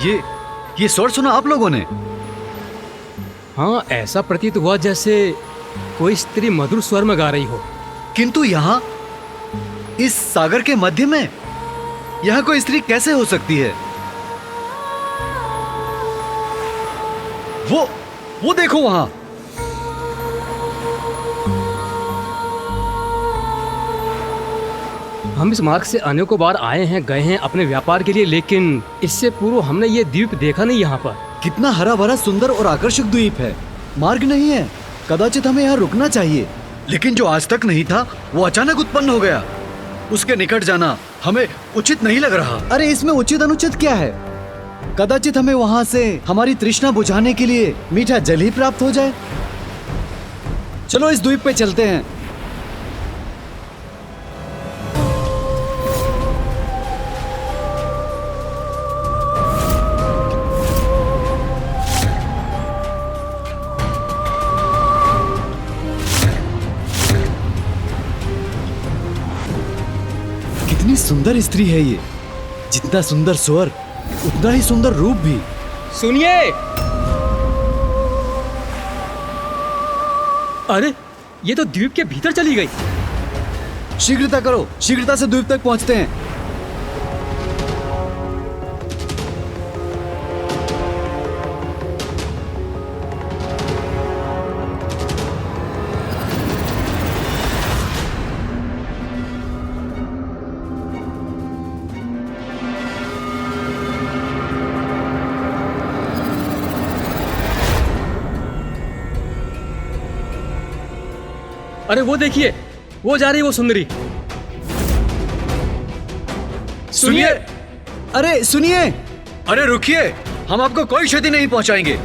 ये स्वर सुना आप लोगों ने? हाँ, ऐसा प्रतीत हुआ जैसे कोई स्त्री मधुर स्वर में गा रही हो। किंतु यहाँ इस सागर के मध्य में यहाँ कोई स्त्री कैसे हो सकती है? वो देखो वहां। हम इस मार्ग से अनेकों बार आए हैं, गए हैं अपने व्यापार के लिए, लेकिन इससे पूर्व हमने ये द्वीप देखा नहीं। यहाँ पर कितना हरा भरा सुंदर और आकर्षक द्वीप है। मार्ग नहीं है, कदाचित हमें यहाँ रुकना चाहिए, लेकिन जो आज तक नहीं था वो अचानक उत्पन्न हो गया। उसके निकट जाना हमें उचित नहीं लग रहा। अरे इसमें उचित अनुचित क्या है? कदाचित हमें वहाँ से हमारी तृष्णा बुझाने के लिए मीठा जल ही प्राप्त हो जाए। चलो इस द्वीप पे चलते हैं। कितनी सुंदर स्त्री है ये। जितना सुंदर स्वर उतना ही सुंदर रूप भी। सुनिए। अरे ये तो द्वीप के भीतर चली गई। शीघ्रता करो, शीघ्रता से द्वीप तक पहुंचते हैं। अरे वो देखिए, वो जा रही है, वो सुंदरी। सुनिए, अरे सुनिए, अरे रुकिए, हम आपको कोई क्षति नहीं पहुंचाएंगे।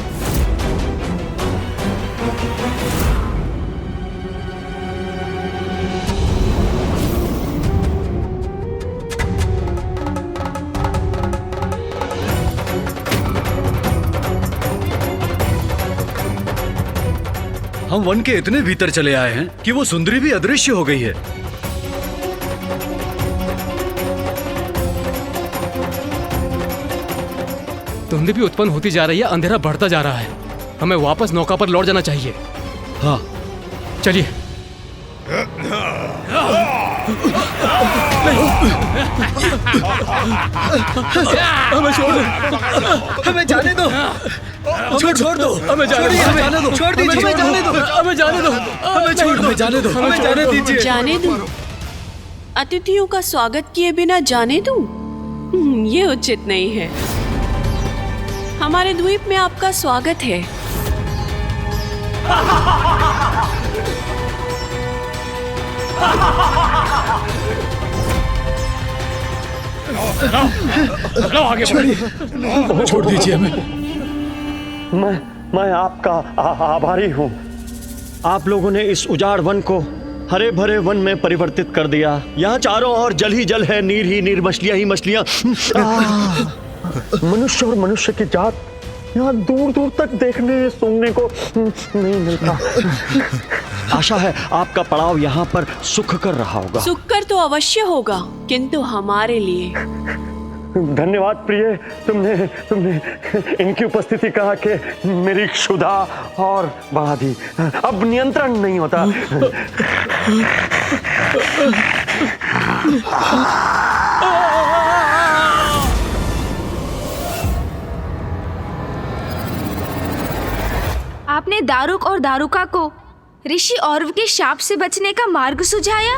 हम वन के इतने भीतर चले आए हैं कि वो सुंदरी भी अदृश्य हो गई है। धुंध भी उत्पन्न होती जा रही है, अंधेरा बढ़ता जा रहा है। हमें वापस नौका पर लौट जाना चाहिए। हाँ चलिए। हमें छोड़ दो, हमें जाने दो, छोड़ दो, हमें जाने दो, छोड़ दीजिए, हमें जाने दो, हमें जाने दो, हमें छोड़ दो, जाने दो, हमें जाने दीजिए। जाने दूं? अतिथियों का स्वागत किए बिना जाने दूं? ये उचित नहीं है। हमारे द्वीप में आपका स्वागत है। छोड़ दीजिए हमें। मैं आपका आभारी हूँ। आप लोगों ने इस उजाड़ वन को हरे भरे वन में परिवर्तित कर दिया। यहाँ चारों ओर जल ही जल है, नीर ही नीर, मछलियाँ ही मछलियाँ। मनुष्य और मनुष्य की जात यहाँ दूर दूर तक देखने सुनने को नहीं मिलता। आशा है आपका पड़ाव यहाँ पर सुख कर रहा होगा। सुख कर तो अवश्य होगा, किंतु हमारे लिए। धन्यवाद प्रिय, तुमने इनकी उपस्थिति कहा कि मेरी क्षुधा और बढ़ा दी। अब नियंत्रण नहीं होता। आपने दारुक और दारुका को ऋषि औरव के शाप से बचने का मार्ग सुझाया,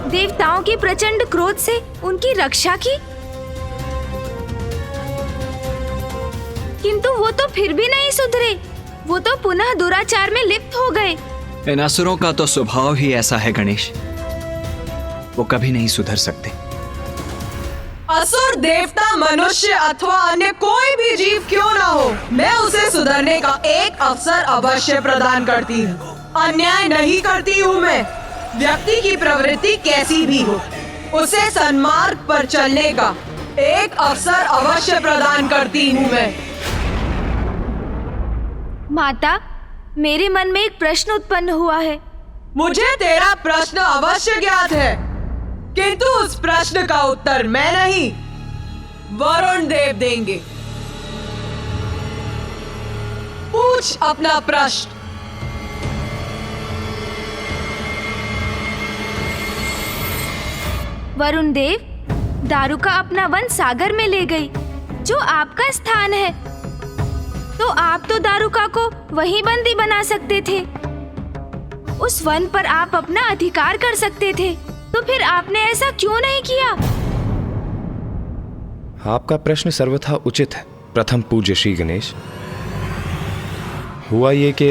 देवताओं के प्रचंड क्रोध से उनकी रक्षा की, किंतु वो तो फिर भी नहीं सुधरे। वो तो पुनः दुराचार में लिप्त हो गए। इन असुरों का तो स्वभाव ही ऐसा है गणेश, वो कभी नहीं सुधर सकते। असुर, देवता, मनुष्य अथवा अन्य कोई भी जीव क्यों ना हो, मैं उसे सुधरने का एक अवसर अवश्य प्रदान करती हूँ। अन्याय नहीं करती हूँ मैं। व्यक्ति की प्रवृत्ति कैसी भी हो, उसे सन्मार्ग पर चलने का एक अवसर अवश्य प्रदान करती हूँ मैं। माता, मेरे मन में एक प्रश्न उत्पन्न हुआ है। मुझे तेरा प्रश्न अवश्य ज्ञात है, किंतु उस प्रश्न का उत्तर मैं नहीं वरुण देव देंगे। पूछ अपना प्रश्न। वरुण देव, दारुका अपना वन सागर में ले गई, जो आपका स्थान है। तो आप तो दारुका को वहीं बंदी बना सकते थे। उस वन पर आप अपना अधिकार कर सकते थे। तो फिर आपने ऐसा क्यों नहीं किया? आपका प्रश्न सर्वथा उचित है प्रथम पूज्य श्री गणेश। हुआ ये कि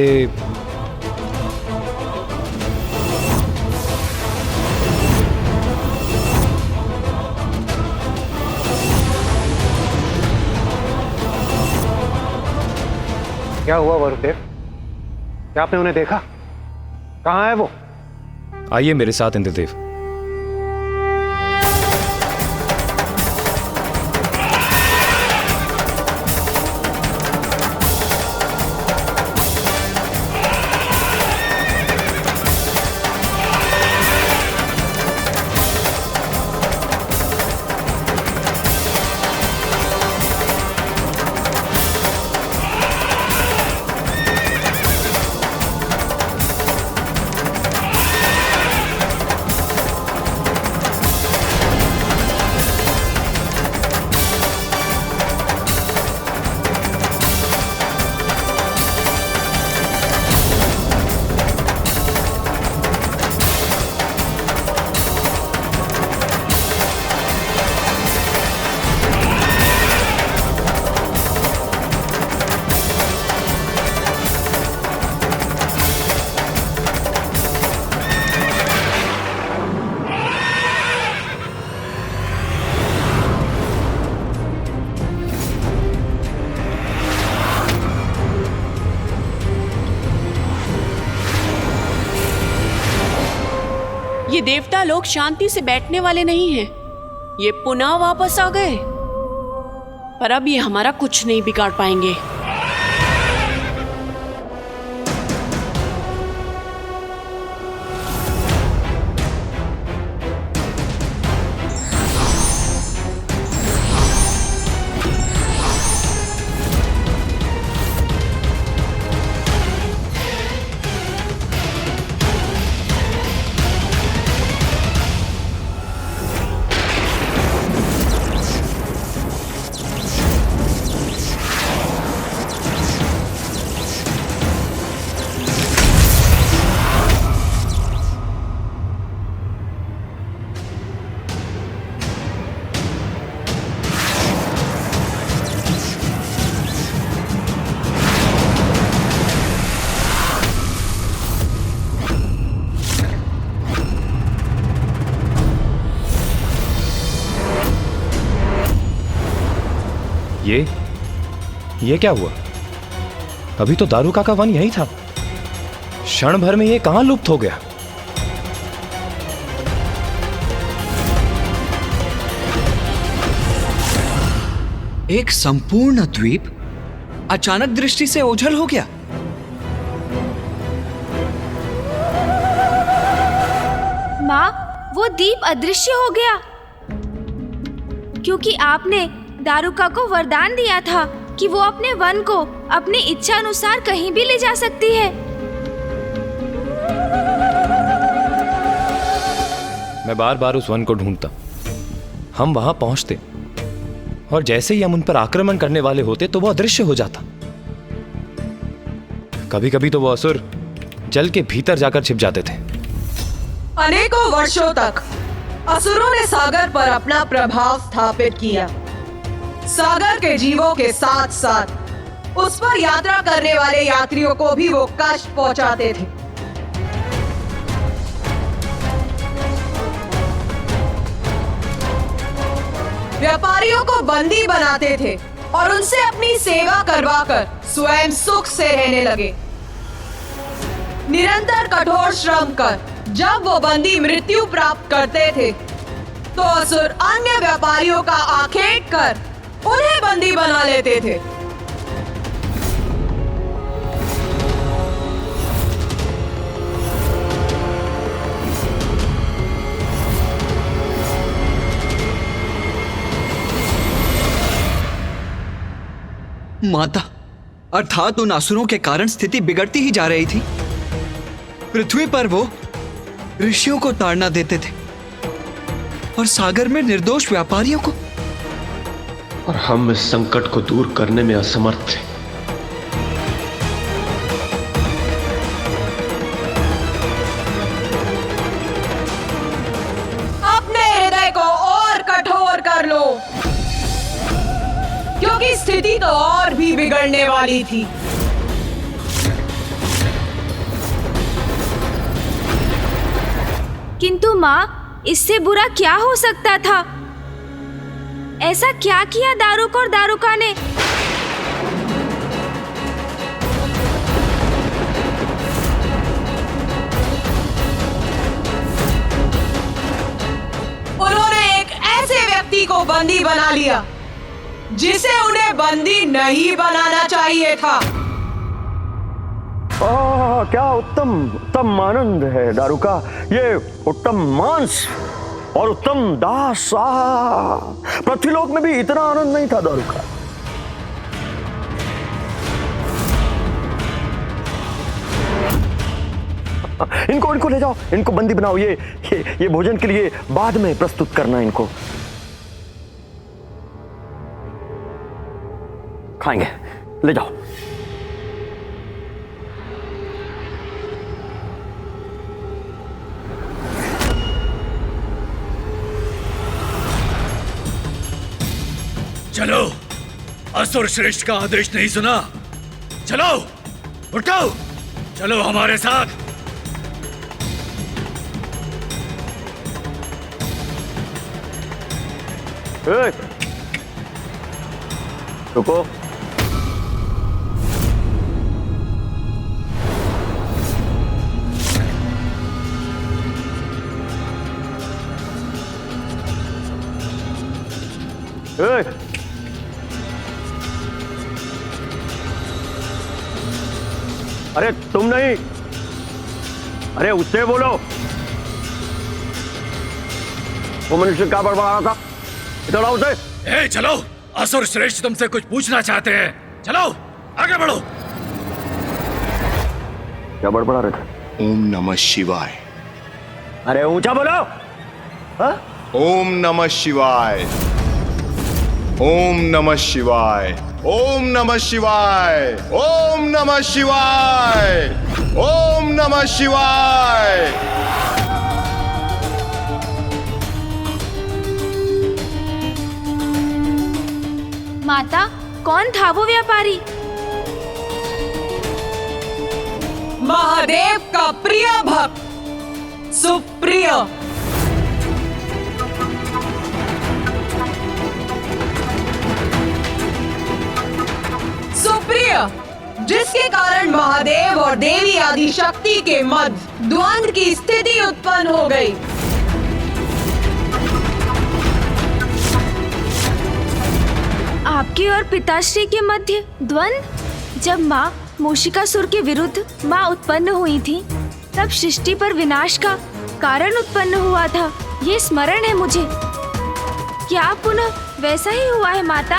क्या हुआ वरुदेव? क्या आपने उन्हें देखा? कहाँ है वो? आइए मेरे साथ इंद्रदेव। ये देवता लोग शांति से बैठने वाले नहीं हैं। ये पुनः वापस आ गए, पर अब ये हमारा कुछ नहीं बिगाड़ पाएंगे। ये क्या हुआ? अभी तो दारुका का वन यही था। क्षण भर में ये कहां लुप्त हो गया? एक संपूर्ण द्वीप अचानक दृष्टि से ओझल हो गया। माँ, वो दीप अदृश्य हो गया क्योंकि आपने दारुका को वरदान दिया था कि वो अपने वन को अपनी इच्छा अनुसार कहीं भी ले जा सकती है। मैं बार बार उस वन को ढूंढता। हम वहां पहुंचते और जैसे ही हम उन पर आक्रमण करने वाले होते तो वो अदृश्य हो जाता। कभी कभी तो वो असुर जल के भीतर जाकर छिप जाते थे। अनेकों वर्षों तक असुरों ने सागर पर अपना प्रभाव स्थापित किया। सागर के जीवों के साथ साथ उस पर यात्रा करने वाले यात्रियों को भी वो कष्ट पहुंचाते थे। व्यापारियों को बंदी बनाते थे और उनसे अपनी सेवा करवाकर स्वयं सुख से रहने लगे। निरंतर कठोर श्रम कर जब वो बंदी मृत्यु प्राप्त करते थे तो असुर अन्य व्यापारियों का आखेट कर उन्हें बंदी बना लेते थे। माता, अर्थात उन असुरों के कारण स्थिति बिगड़ती ही जा रही थी। पृथ्वी पर वो ऋषियों को ताड़ना देते थे और सागर में निर्दोष व्यापारियों को। और हम इस संकट को दूर करने में असमर्थ थे। अपने हृदय को और कठोर कर लो, क्योंकि स्थिति तो और भी बिगड़ने वाली थी। किंतु माँ, इससे बुरा क्या हो सकता था? ऐसा क्या किया दारुक और दारुका ने? उन्होंने एक ऐसे व्यक्ति को बंदी बना लिया जिसे उन्हें बंदी नहीं बनाना चाहिए था। क्या उत्तम आनंद है दारुका, ये उत्तम मांस और उत्तम दास। पृथ्वीलोक में भी इतना आनंद नहीं था दारुका। इनको ले जाओ, इनको बंदी बनाओ। ये भोजन के लिए बाद में प्रस्तुत करना। इनको खाएंगे, ले जाओ। चलो, असुर श्रेष्ठ का आदेश नहीं सुना? चलो, उठो, चलो हमारे साथ। रुको। अरे तुम नहीं, अरे उससे बोलो। वो मनुष्य क्या बड़बड़ा रहा था? इधर आओ उसे। चलो, असुर श्रेष्ठ तुमसे कुछ पूछना चाहते हैं। चलो, आगे बढ़ो। क्या बड़बड़ा रहे थे? ओम नमः शिवाय। अरे ऊंचा बोलो। हाँ? ओम नमः शिवाय। ओम नमः शिवाय। ओम नमः शिवाय। ओम नमः शिवाय। ओम नमः शिवाय। माता, कौन था वो व्यापारी? महादेव का प्रिय भक्त सुप्रिय। सुप्रिय, जिसके कारण महादेव और देवी आदि शक्ति के मध्य द्वंद्व की स्थिति उत्पन्न हो गई। आपके और पिताश्री के मध्य द्वंद्व? जब माँ मूषिकासुर के विरुद्ध माँ उत्पन्न हुई थी, तब सृष्टि पर विनाश का कारण उत्पन्न हुआ था। ये स्मरण है मुझे। क्या पुनः वैसा ही हुआ है माता?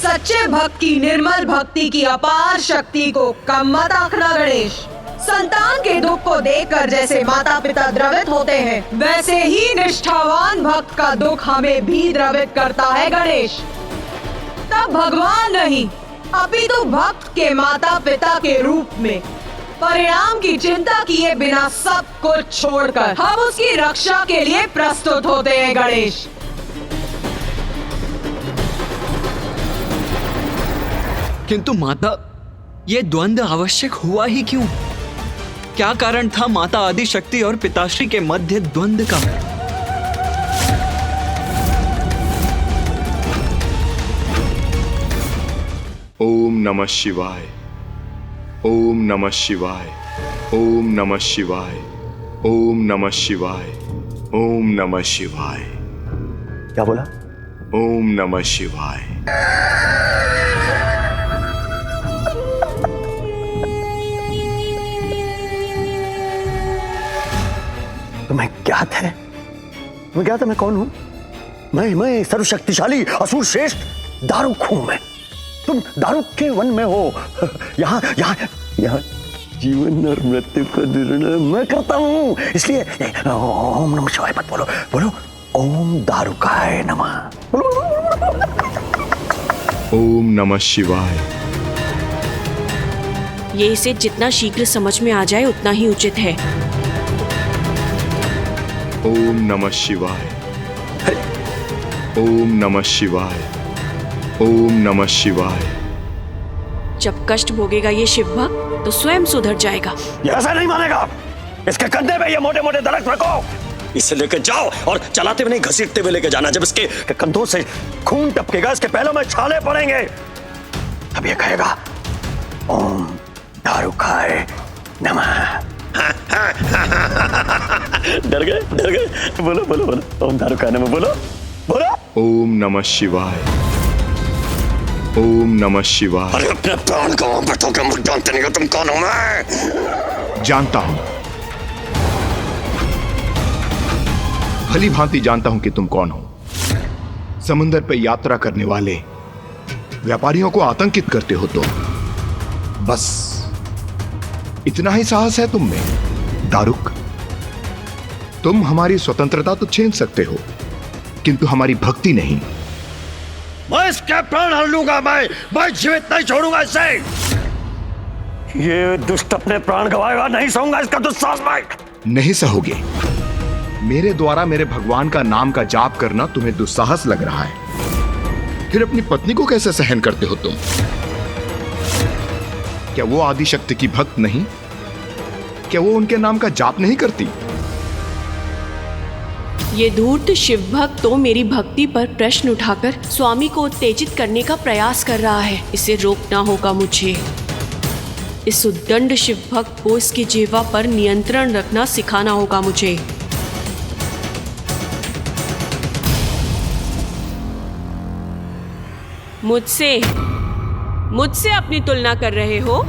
सच्चे भक्त की निर्मल भक्ति की अपार शक्ति को कम मत आंकना गणेश। संतान के दुख को देखकर जैसे माता पिता द्रवित होते हैं, वैसे ही निष्ठावान भक्त का दुख हमें भी द्रवित करता है गणेश। तब भगवान नहीं, अपितु भक्त के माता पिता के रूप में परिणाम की चिंता किए बिना सब कुछ छोड़कर हम उसकी रक्षा के लिए प्रस्तुत होते हैं गणेश। किंतु माता, ये द्वंद्व आवश्यक हुआ ही क्यों? क्या कारण था माता आदि शक्ति और पिताश्री के मध्य द्वंद्व का? ओम नमः शिवाय। ओम नमः शिवाय। ओम नमः शिवाय। ओम नमः शिवाय। ओम नमः शिवाय। क्या बोला? ओम नमः शिवाय। तुम्हें ज्ञात है तुम्हें क्या था मैं कौन हूं? मैं सर्वशक्तिशाली असुर श्रेष्ठ दारुक हूं मैं। तुम दारुक के वन में हो। यहाँ यहाँ यहाँ जीवन और मृत्यु का निर्णय मैं करता हूं। इसलिए ओम नमः शिवाय मत बोलो, बोलो ओम दारुकाय नमः। ओम नमः शिवाय। ये इसे जितना शीघ्र समझ में आ जाए उतना ही उचित है। ओम नमः शिवाय। ओम नमः शिवाय। ओम नमः शिवाय। जब कष्ट भोगेगा ये शिव भक्त तो स्वयं सुधर जाएगा। ये ऐसा नहीं मानेगा। इसके कंधे पे ये मोटे मोटे दरख्त रखो, इसे लेके जाओ और चलाते हुए नहीं घसीटते हुए लेके जाना। जब इसके कंधों से खून टपकेगा, इसके पैरों में छाले पड़ेंगे, तब ये कहेगा ओम दारुकाय नमः। डर गए? बोलो बोलो बोलो ओम दारुकाय नमः, बोलो बोलो। ओम नमः शिवाय। ओम नमः शिवाय। अरे अपने प्राण गंवा बैठोगे, मुझे जानते नहीं हो तुम कौन हो? मैं जानता हूं, भली भांति जानता हूं कि तुम कौन हो। समुद्र पर यात्रा करने वाले व्यापारियों को आतंकित करते हो तुम। बस इतना ही साहस है तुम में दारुक। तुम हमारी स्वतंत्रता तो छीन सकते हो, किंतु हमारी भक्ति नहीं। मैं इसके प्राण हर लूंगा। मैं जीवित नहीं छोड़ूंगा इसे। ये दुष्ट अपने प्राण गवाएगा, नहीं सहूंगा इसका दुस्साहस। मैं नहीं सहोगे। मेरे द्वारा मेरे भगवान का नाम का जाप करना तुम्हें दुस्साहस लग रहा है, फिर अपनी पत्नी को कैसे सहन करते हो तुम? क्या वो आदिशक्ति की भक्त नहीं? क्या वो उनके नाम का जाप नहीं करती? ये धूर्त शिव भक्त तो मेरी भक्ति पर प्रश्न उठाकर स्वामी को उत्तेजित करने का प्रयास कर रहा है। इसे रोकना होगा मुझे। इस उद्दंड शिव भक्त को इसकी जिह्वा पर नियंत्रण रखना सिखाना होगा मुझे। मुझसे अपनी तुलना कर रहे हो?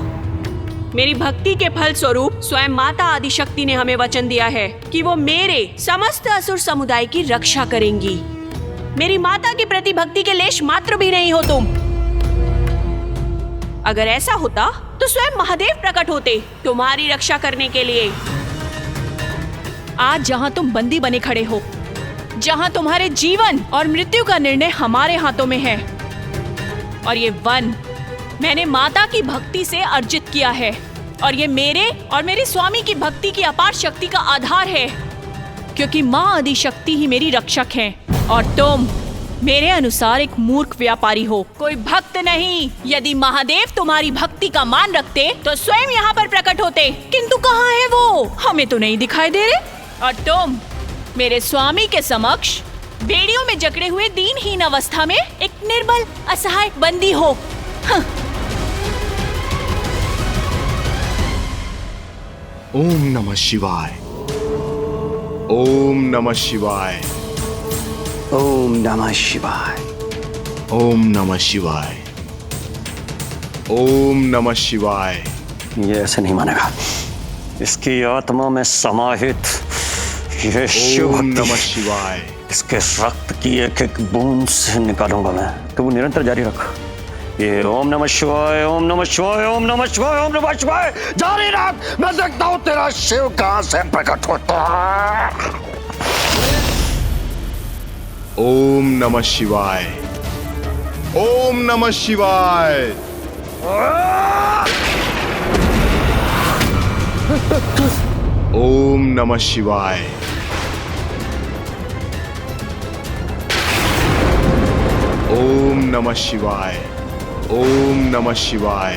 मेरी भक्ति के फल स्वरूप स्वयं माता आदिशक्ति ने हमें वचन दिया है कि वो मेरे समस्त असुर समुदाय की रक्षा करेंगी। मेरी माता के प्रति भक्ति के लेश मात्र भी नहीं हो तुम। अगर ऐसा होता तो स्वयं महादेव प्रकट होते तुम्हारी रक्षा करने के लिए। आज जहां तुम बंदी बने खड़े हो, जहां तुम्हारे जीवन और मृत्यु का निर्णय हमारे हाथों में है, और ये वन मैंने माता की भक्ति से अर्जित किया है, और ये मेरे और मेरे स्वामी की भक्ति की अपार शक्ति का आधार है, क्योंकि माँ आदिशक्ति ही मेरी रक्षक है, और तुम मेरे अनुसार एक मूर्ख व्यापारी हो, कोई भक्त नहीं। यदि महादेव तुम्हारी भक्ति का मान रखते तो स्वयं यहाँ पर प्रकट होते, किंतु कहाँ है वो? हमें तो नहीं दिखाई दे रहे। और तुम मेरे स्वामी के समक्ष बेड़ियों में जकड़े हुए दीनहीन अवस्था में एक निर्बल असहाय बंदी हो। ओम नमः शिवाय। ओम नमः शिवाय। ओम नमः शिवाय। ओम नमः शिवाय। ओम नमः शिवाय। ये ऐसे नहीं मानेगा। इसकी आत्मा में समाहित ये शिव ओम भक्ति, नमः शिवाय। इसके रक्त की एक एक बूंद से निकालूंगा मैं। तो वो निरंतर जारी रख। ये ओम नमः शिवाय, ओम नमः शिवाय, ओम नमः शिवाय, ओम नमः शिवाय जारी रख। मैं देखता हूँ तेरा शिव कहाँ से प्रकट होता है। ओम नमः शिवाय। ओम नमः शिवाय। ओम नमः शिवाय। ओम नमः शिवाय। ओम नमः शिवाय।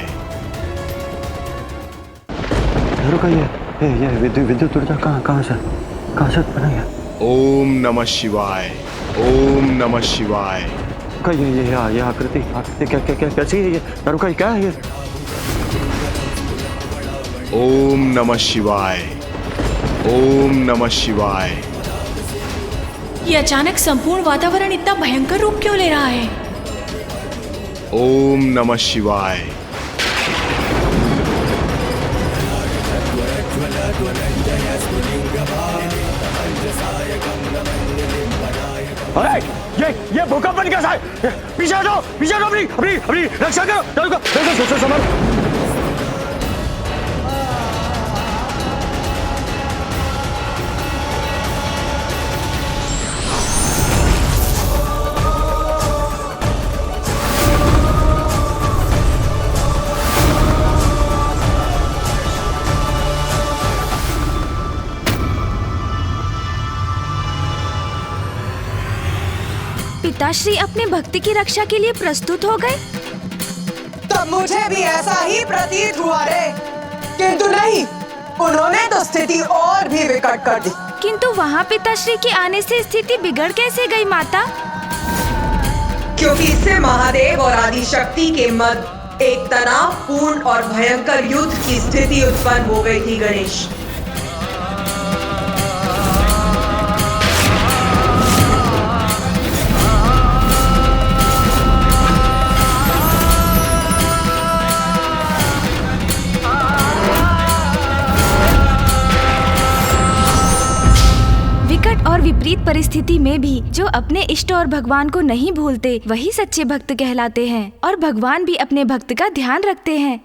रुका ये विद्युत ऊर्जा कहाँ से बना है? ओम नमः शिवाय। ओम नमः शिवाय। का ये आकृति कैसी है? ये रुका क्या है ये? ओम नमः शिवाय। ओम नमः शिवाय। ये अचानक संपूर्ण वातावरण इतना भयंकर रूप क्यों ले रहा है? ओम नमः शिवाय। अरे ये भूकंप बन कैसा है? पीछे हटो, अपनी रक्षा करो, दारुका, सोचो समझ। पिताश्री अपने भक्ति की रक्षा के लिए प्रस्तुत हो गए। तब मुझे भी ऐसा ही प्रतीत हुआ रे, किंतु नहीं, उन्होंने तो स्थिति और भी विकट कर दी। किंतु वहाँ पिताश्री के आने से स्थिति बिगड़ कैसे गई माता? क्योंकि इससे महादेव और आदि शक्ति के मध्य एक तनावपूर्ण और भयंकर युद्ध की स्थिति उत्पन्न हो गई थी गणेश। और विपरीत परिस्थिति में भी जो अपने इष्ट और भगवान को नहीं भूलते वही सच्चे भक्त कहलाते हैं और भगवान भी अपने भक्त का ध्यान रखते हैं।